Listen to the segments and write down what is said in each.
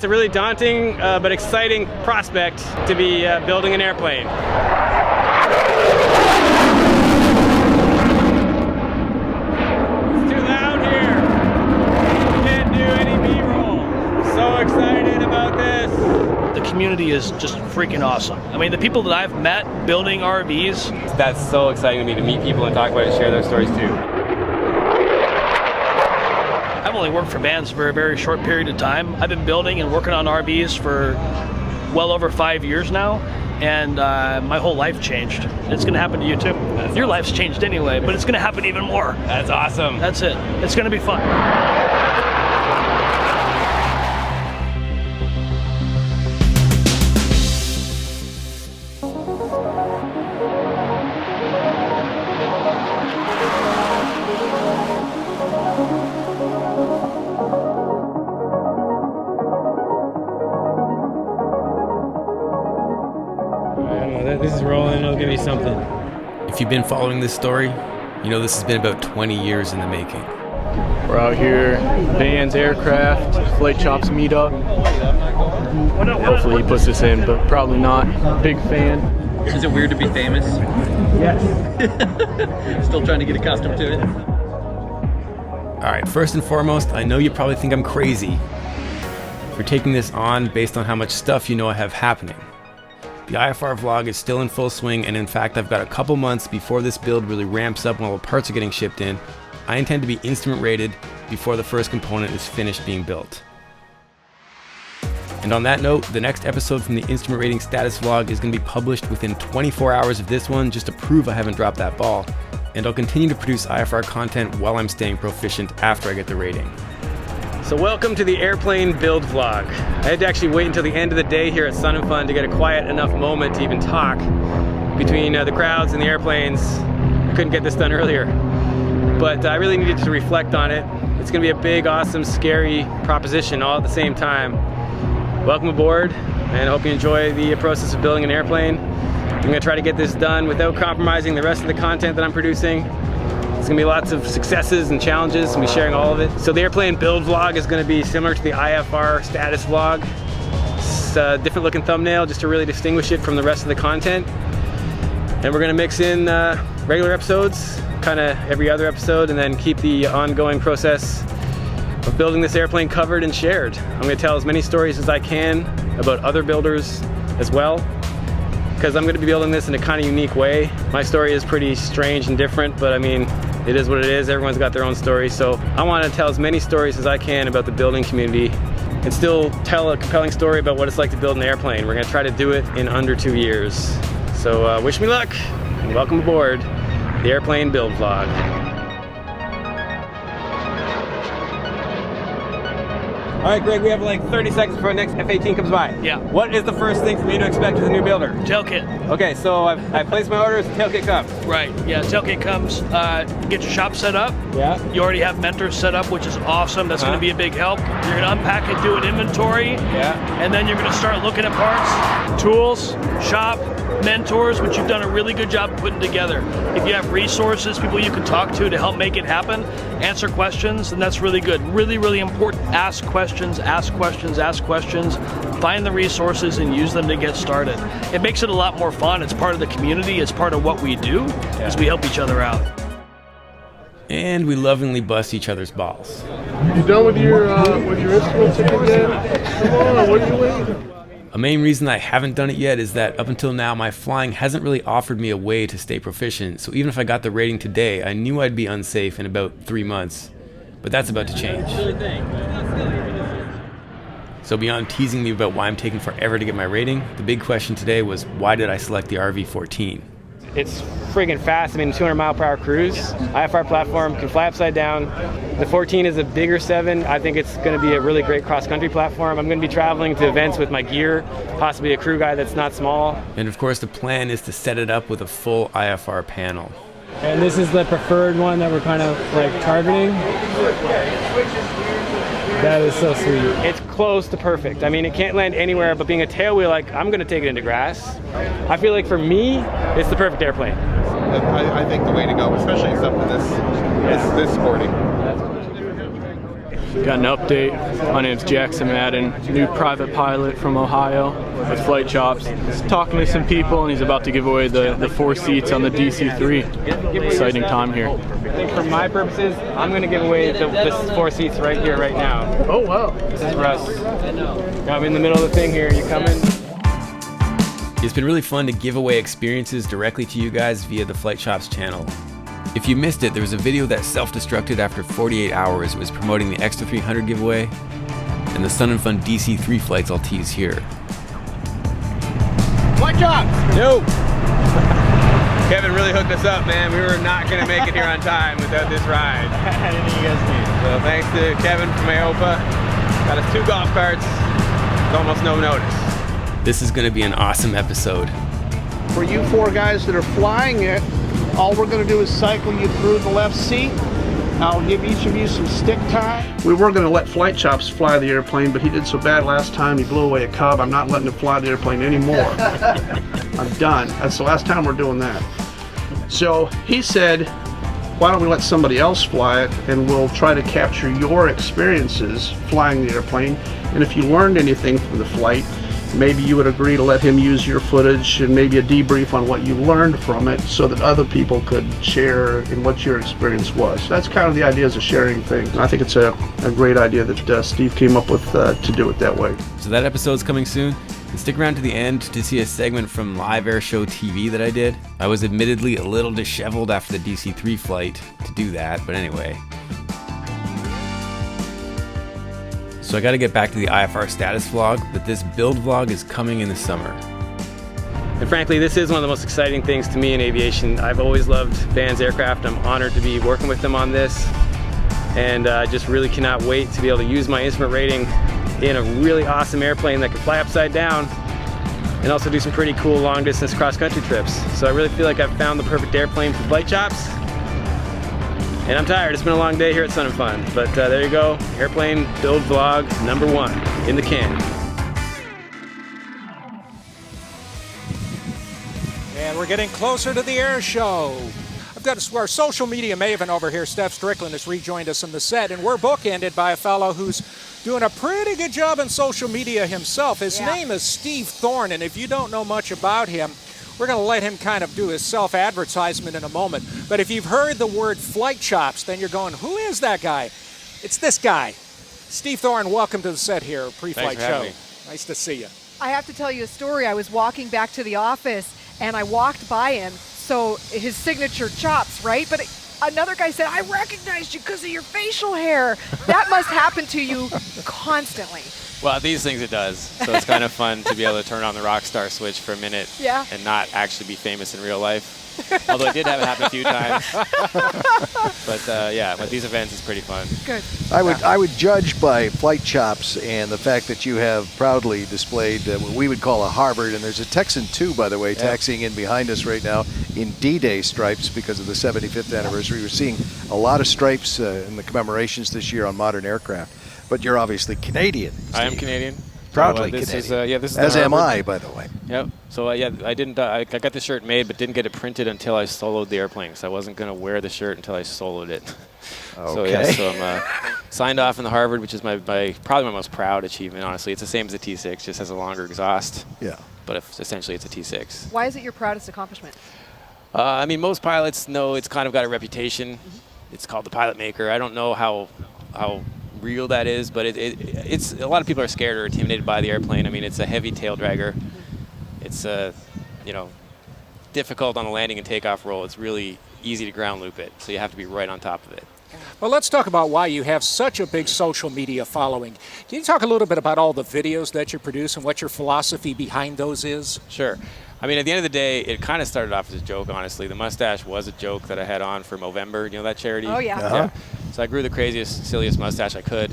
It's a really daunting but exciting prospect to be building an airplane. It's too loud here. Can't do any B-roll. So excited about this. The community is just freaking awesome. I mean, the people that I've met building RVs. That's so exciting to me, to meet people and talk about it and share their stories too. I've only worked for bands for a very short period of time. I've been building and working on RVs for well over 5 years now, and my whole life changed. It's gonna happen to you too. Your life's changed anyway, but it's gonna happen even more. That's awesome. That's it. It's gonna be fun. This is rolling, it'll give you something. If you've been following this story, you know this has been about 20 years in the making. We're out here, Van's Aircraft, Flight Chops meetup. Hopefully he puts this in, but probably not. Big fan. Is it weird to be famous? Yes. Still trying to get accustomed to it. Alright, first and foremost, I know you probably think I'm crazy for taking this on based on how much stuff you know I have happening. The IFR vlog is still in full swing, and in fact I've got a couple months before this build really ramps up and all the parts are getting shipped in. I intend to be instrument rated before the first component is finished being built. And on that note, the next episode from the instrument rating status vlog is going to be published within 24 hours of this one, just to prove I haven't dropped that ball. And I'll continue to produce IFR content while I'm staying proficient after I get the rating. So welcome to the airplane build vlog. I had to actually wait until the end of the day here at Sun and Fun to get a quiet enough moment to even talk between the crowds and the airplanes. I couldn't get this done earlier, but I really needed to reflect on it. It's gonna be a big, awesome, scary proposition all at the same time. Welcome aboard, and I hope you enjoy the process of building an airplane. I'm gonna try to get this done without compromising the rest of the content that I'm producing. It's gonna be lots of successes and challenges, and we'll be sharing all of it. So the airplane build vlog is gonna be similar to the IFR status vlog. It's a different looking thumbnail just to really distinguish it from the rest of the content. And we're gonna mix in regular episodes, kinda every other episode, and then keep the ongoing process of building this airplane covered and shared. I'm gonna tell as many stories as I can about other builders as well, because I'm gonna be building this in a kind of unique way. My story is pretty strange and different, but I mean, it is what it is. Everyone's got their own story. So I want to tell as many stories as I can about the building community and still tell a compelling story about what it's like to build an airplane. We're gonna try to do it in under 2 years. So wish me luck and welcome aboard the airplane build vlog. All right, Greg, we have like 30 seconds before the next F-18 comes by. Yeah. What is the first thing for me to expect as a new builder? Tail kit. Okay, so I placed my orders, the tail kit comes. Right, yeah, tail kit comes. Get your shop set up. Yeah. You already have mentors set up, which is awesome. That's gonna be a big help. You're gonna unpack it, do an inventory. Yeah. And then you're gonna start looking at parts, tools, shop, mentors, which you've done a really good job putting together. If you have resources, people you can talk to help make it happen, answer questions, and that's really good. Really, really important. Ask questions, ask questions, ask questions. Find the resources and use them to get started. It makes it a lot more fun. It's part of the community. It's part of what we do, is we help each other out. And we lovingly bust each other's balls. You done with your instruments again? Come on, what are you waiting? A main reason I haven't done it yet is that up until now my flying hasn't really offered me a way to stay proficient, so even if I got the rating today, I knew I'd be unsafe in about 3 months. But that's about to change. So beyond teasing me about why I'm taking forever to get my rating, the big question today was, why did I select the RV-14? It's friggin' fast. I mean, 200 mile per hour cruise. IFR platform, can fly upside down. The 14 is a bigger 7. I think it's gonna be a really great cross-country platform. I'm gonna be traveling to events with my gear, possibly a crew guy that's not small. And of course the plan is to set it up with a full IFR panel. And this is the preferred one that we're kind of like targeting. That is so sweet. It's close to perfect. I mean, it can't land anywhere, but being a tailwheel, like, I'm gonna take it into grass. I feel like for me, it's the perfect airplane. I think the way to go, especially something this sporty. Got an update. My name's Jackson Madden, new private pilot from Ohio with Flight Chops. He's talking to some people and he's about to give away the 4 seats on the DC-3. Exciting time here. I think for my purposes, I'm going to give away this 4 seats right here, right now. Oh, wow. This is for us. I'm in the middle of the thing here. You coming? It's been really fun to give away experiences directly to you guys via the Flight Chops channel. If you missed it, there was a video that self-destructed after 48 hours. It was promoting the Extra 300 giveaway and the Sun and Fun DC-3 flights I'll tease here. Flight Chops! Yo! Kevin really hooked us up, man. We were not going to make it here on time without this ride. Anything you guys need. So thanks to Kevin from AOPA. Got us 2 golf carts. With almost no notice. This is going to be an awesome episode. For you 4 guys that are flying it, all we're going to do is cycle you through the left seat. I'll give each of you some stick time. We were going to let Flight Chops fly the airplane, but he did so bad last time he blew away a Cub. I'm not letting him fly the airplane anymore. I'm done. That's the last time we're doing that. So he said, why don't we let somebody else fly it and we'll try to capture your experiences flying the airplane. And if you learned anything from the flight, maybe you would agree to let him use your footage and maybe a debrief on what you learned from it so that other people could share in what your experience was. That's kind of the idea of sharing things. And I think it's a great idea that Steve came up with to do it that way. So that episode's coming soon. And stick around to the end to see a segment from LiveAirshowTV that I did. I was admittedly a little disheveled after the DC-3 flight to do that, but anyway. So I gotta get back to the IFR status vlog, but this build vlog is coming in the summer. And frankly, this is one of the most exciting things to me in aviation. I've always loved Van's aircraft. I'm honored to be working with them on this. And I just really cannot wait to be able to use my instrument rating in a really awesome airplane that can fly upside down and also do some pretty cool long distance cross country trips. So I really feel like I've found the perfect airplane for Flight Chops. And I'm tired, it's been a long day here at Sun and Fun. But there you go, airplane build vlog number 1 in the can. And we're getting closer to the air show. I've got our social media maven over here, Steph Strickland, has rejoined us on the set, and we're bookended by a fellow who's doing a pretty good job on social media himself. His name is Steve Thorne, and if you don't know much about him, we're going to let him kind of do his self-advertisement in a moment. But if you've heard the word Flight Chops, then you're going, who is that guy? It's this guy. Steve Thorne, welcome to the set here, Pre-Flight Show. Nice to see you. I have to tell you a story. I was walking back to the office, and I walked by him, so his signature chops, right? But another guy said, I recognized you because of your facial hair. That must happen to you constantly. Well, these things it does. So it's kind of fun to be able to turn on the rock star switch for a minute and not actually be famous in real life. Although I did have it happen a few times. But yeah, with these events, it's pretty fun. Good. I would judge by Flight Chops and the fact that you have proudly displayed what we would call a Harvard, and there's a Texan 2, by the way, taxiing in behind us right now in D-Day stripes because of the 75th anniversary. We're seeing a lot of stripes in the commemorations this year on modern aircraft. But you're obviously Canadian, Steve. I am Canadian. Proudly this Canadian. Is as am I, by the way. Yep. So yeah, I got the shirt made, but didn't get it printed until I soloed the airplane. So I wasn't going to wear the shirt until I soloed it. Okay. So I'm signed off in the Harvard, which is probably my most proud achievement. Honestly, it's the same as the T6, just has a longer exhaust. Yeah. But essentially, it's a T6. Why is it your proudest accomplishment? I mean, most pilots know it's kind of got a reputation. It's called the pilot maker. I don't know how real that is, but it's a lot of people are scared or intimidated by the airplane. I mean, it's a heavy tail dragger. It's difficult on the landing and takeoff roll. It's really easy to ground loop it, so you have to be right on top of it. Well, let's talk about why you have such a big social media following. Can you talk a little bit about all the videos that you produce and what your philosophy behind those is? Sure. I mean, at the end of the day, it kind of started off as a joke, honestly. The mustache was a joke that I had on for Movember. You know that charity? Oh, yeah. Yeah. So I grew the craziest, silliest mustache I could.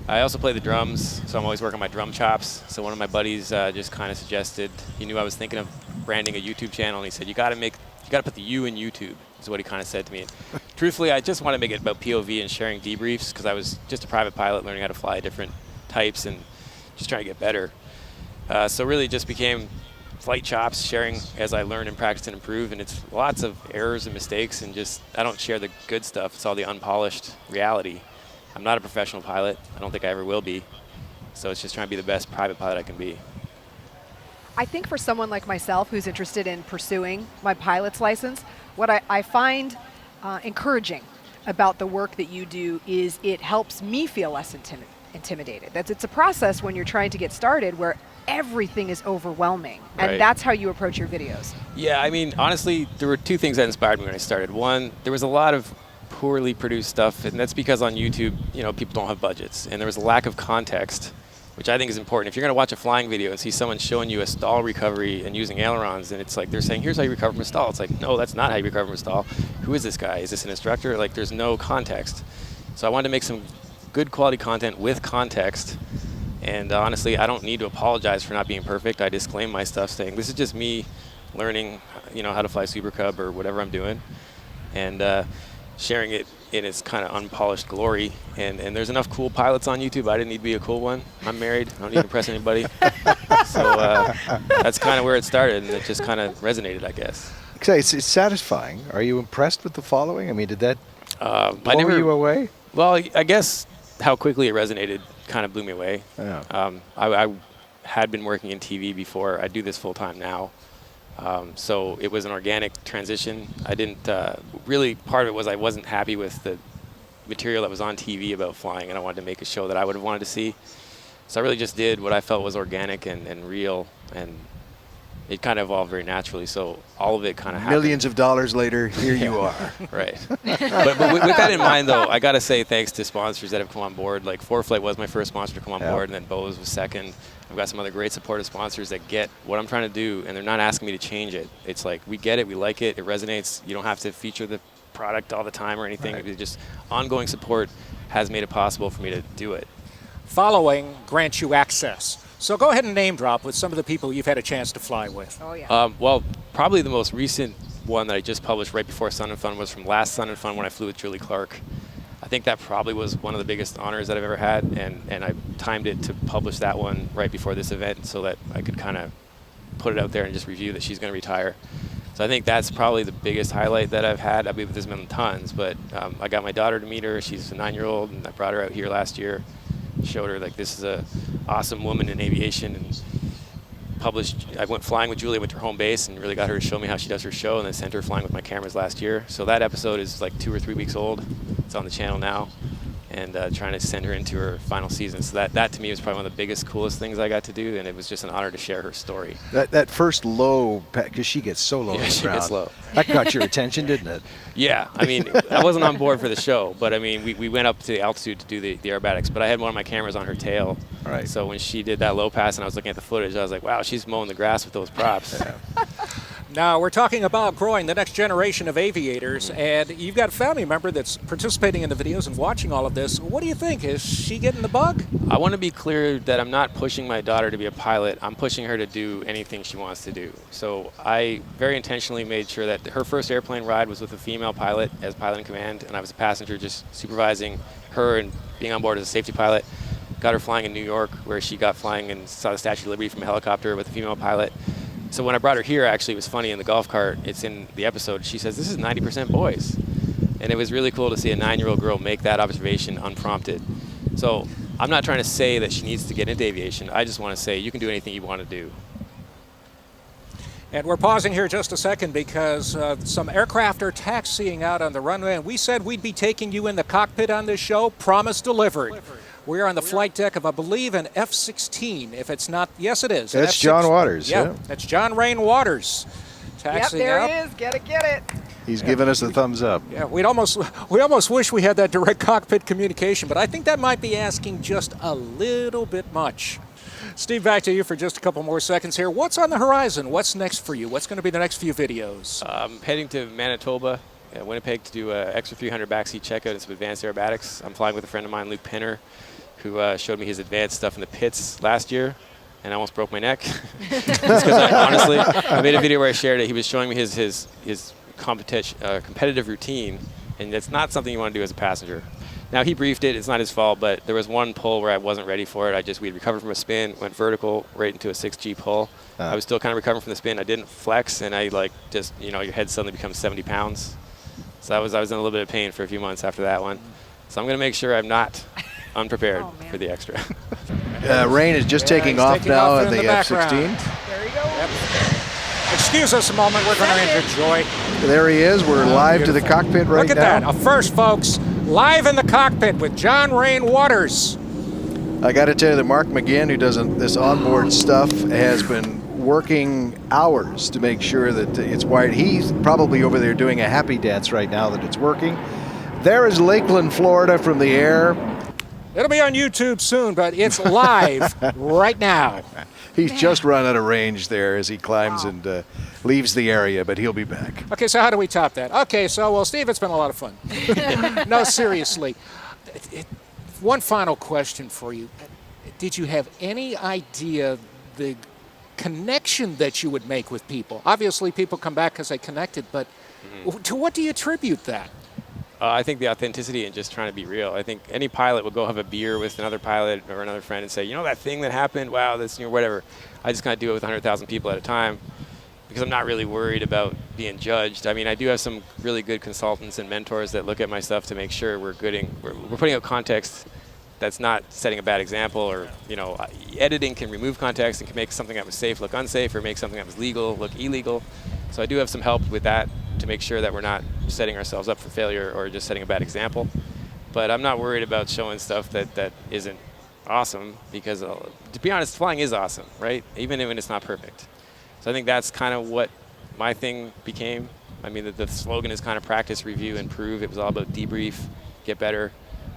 I also play the drums, so I'm always working my drum chops. So one of my buddies just kind of suggested, he knew I was thinking of branding a YouTube channel, and he said, you got to put the U in YouTube, is what he kind of said to me. And truthfully, I just want to make it about POV and sharing debriefs, because I was just a private pilot learning how to fly different types and just trying to get better. So really it just became Flight Chops, sharing as I learn and practice and improve, and it's lots of errors and mistakes, and just I don't share the good stuff. It's all the unpolished reality. I'm not a professional pilot. I don't think I ever will be. So it's just trying to be the best private pilot I can be. I think for someone like myself who's interested in pursuing my pilot's license, what I find encouraging about the work that you do is it helps me feel less intimidated. It's a process when you're trying to get started where everything is overwhelming, and Right. that's how you approach your videos. Yeah, I mean, honestly, there were two things that inspired me when I started. One, there was a lot of poorly produced stuff, and that's because on YouTube, you know, people don't have budgets, and there was a lack of context, which I think is important. If you're going to watch a flying video and see someone showing you a stall recovery and using ailerons, and it's like they're saying, here's how you recover from a stall. It's like, no, that's not how you recover from a stall. Who is this guy? Is this an instructor? Like, there's no context. So I wanted to make some good quality content with context. And honestly, I don't need to apologize for not being perfect. I disclaim my stuff saying, this is just me learning, you know, how to fly Super Cub or whatever I'm doing, and sharing it in its kind of unpolished glory. And there's enough cool pilots on YouTube. I didn't need to be a cool one. I'm married. I don't need to impress anybody. So that's kind of where it started, and it just kind of resonated, I guess. It's satisfying. Are you impressed with the following? I mean, did that blow you away? Well, I guess how quickly it resonated kind of blew me away. Yeah. I had been working in TV before. I do this full time now. So it was an organic transition. I didn't, really part of it was I wasn't happy with the material that was on TV about flying, and I wanted to make a show that I would have wanted to see. So I really just did what I felt was organic and real, and it kind of evolved very naturally. So all of it kind of happened. Millions of dollars later, here you are. Right. but with that in mind, though, I got to say thanks to sponsors that have come on board. Like ForeFlight was my first sponsor to come on board, and then Bose was second. I've got some other great supportive sponsors that get what I'm trying to do, and they're not asking me to change it. It's like, we get it, we like it, it resonates. You don't have to feature the product all the time or anything. Right. It's just ongoing support has made it possible for me to do it. Following grants you access. So go ahead and name drop with some of the people you've had a chance to fly with. Oh, yeah. Well, probably the most recent one that I just published right before Sun and Fun was from last Sun and Fun when I flew with Julie Clark. I think that probably was one of the biggest honors that I've ever had, and I timed it to publish that one right before this event so that I could kind of put it out there and just review that she's going to retire. So I think that's probably the biggest highlight that I've had. I mean, there's been tons, but I got my daughter to meet her. She's a 9-year-old, and I brought her out here last year, showed her like this is a awesome woman in aviation, and published. I went flying with Julie, I went to her home base and really got her to show me how she does her show, and then sent her flying with my cameras last year. So that episode is like 2 or 3 weeks old. It's on the channel now, and trying to send her into her final season. So that to me was probably one of the biggest, coolest things I got to do, and it was just an honor to share her story. That first low, because she gets so low Yeah, on the she ground. gets low. That got your attention, didn't it? Yeah, I mean, I wasn't on board for the show, but I mean, we went up to the altitude to do the aerobatics, but I had one of my cameras on her tail. Right. So when she did that low pass and I was looking at the footage, I was like, wow, she's mowing the grass with those props. Yeah. Now, we're talking about growing the next generation of aviators, and you've got a family member that's participating in the videos and watching all of this. What do you think? Is she getting the bug? I want to be clear that I'm not pushing my daughter to be a pilot. I'm pushing her to do anything she wants to do. So I very intentionally made sure that her first airplane ride was with a female pilot as pilot in command, and I was a passenger just supervising her and being on board as a safety pilot. Got her flying in New York, where she got flying and saw the Statue of Liberty from a helicopter with a female pilot. So when I brought her here, actually, it was funny in the golf cart. It's in the episode. She says, this is 90% boys. And it was really cool to see a 9-year-old girl make that observation unprompted. So I'm not trying to say that she needs to get into aviation. I just want to say you can do anything you want to do. And we're pausing here just a second because some aircraft are taxiing out on the runway, and we said we'd be taking you in the cockpit on this show. Promise delivered. We're on the flight deck of, I believe, an F-16. If it's not, yes, it is. That's John Waters. Yeah. That's John Rain Waters taxiing Yep, there out. he is. Get it, get it. He's giving us the thumbs up. Yeah, we almost wish we had that direct cockpit communication, but I think that might be asking just a little bit much. Steve, back to you for just a couple more seconds here. What's on the horizon? What's next for you? What's going to be the next few videos? I'm heading to Manitoba, Winnipeg, to do an extra 300 backseat checkout and some advanced aerobatics. I'm flying with a friend of mine, Luke Penner, who showed me his advanced stuff in the pits last year, and I almost broke my neck. Because honestly, I made a video where I shared it. He was showing me his competitive routine, and it's not something you want to do as a passenger. Now, he briefed it. It's not his fault, but there was one pull where I wasn't ready for it. We'd recovered from a spin, went vertical right into a 6G pull. I was still kind of recovering from the spin. I didn't flex, and I your head suddenly becomes 70 pounds. So I was in a little bit of pain for a few months after that one. So I'm going to make sure I'm not unprepared for the extra. Rain is just taking off now in the F-16. There you go. Yep. Excuse us a moment. We're going to enjoy. There he is. We're live to the cockpit right now. Look at that. A first, folks. Live in the cockpit with John Rain Waters. I got to tell you that Mark McGinn, who does this onboard stuff, has been working hours to make sure that it's wired. He's probably over there doing a happy dance right now that it's working. There is Lakeland, Florida from the air. It'll be on YouTube soon, but it's live right now. He's just run out of range there as he climbs and leaves the area, but he'll be back. Okay, so how do we top that? Okay, so, well, Steve, it's been a lot of fun. No, seriously. One final question for you. Did you have any idea the connection that you would make with people? Obviously, people come back because they connected, but to what do you attribute that? I think the authenticity and just trying to be real. I think any pilot will go have a beer with another pilot or another friend and say, you know that thing that happened? Wow, that's, you know, whatever. I just kind of do it with 100,000 people at a time because I'm not really worried about being judged. I mean, I do have some really good consultants and mentors that look at my stuff to make sure we're putting out context that's not setting a bad example, or, you know, editing can remove context and can make something that was safe look unsafe, or make something that was legal look illegal. So I do have some help with that to make sure that we're not setting ourselves up for failure or just setting a bad example. But I'm not worried about showing stuff that isn't awesome, because to be honest, flying is awesome, right? Even when it's not perfect. So I think that's kind of what my thing became. I mean, the slogan is kind of practice, review, improve. It was all about debrief, get better.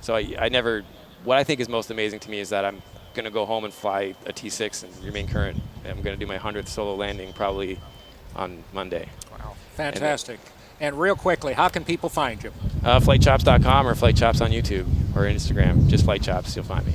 So I never, what I think is most amazing to me is that I'm going to go home and fly a T6 and remain current. I'm going to do my 100th solo landing probably on Monday. Wow, fantastic. And real quickly, how can people find you? FlightChops.com or Flight Chops on YouTube or Instagram. Just Flight Chops, you'll find me.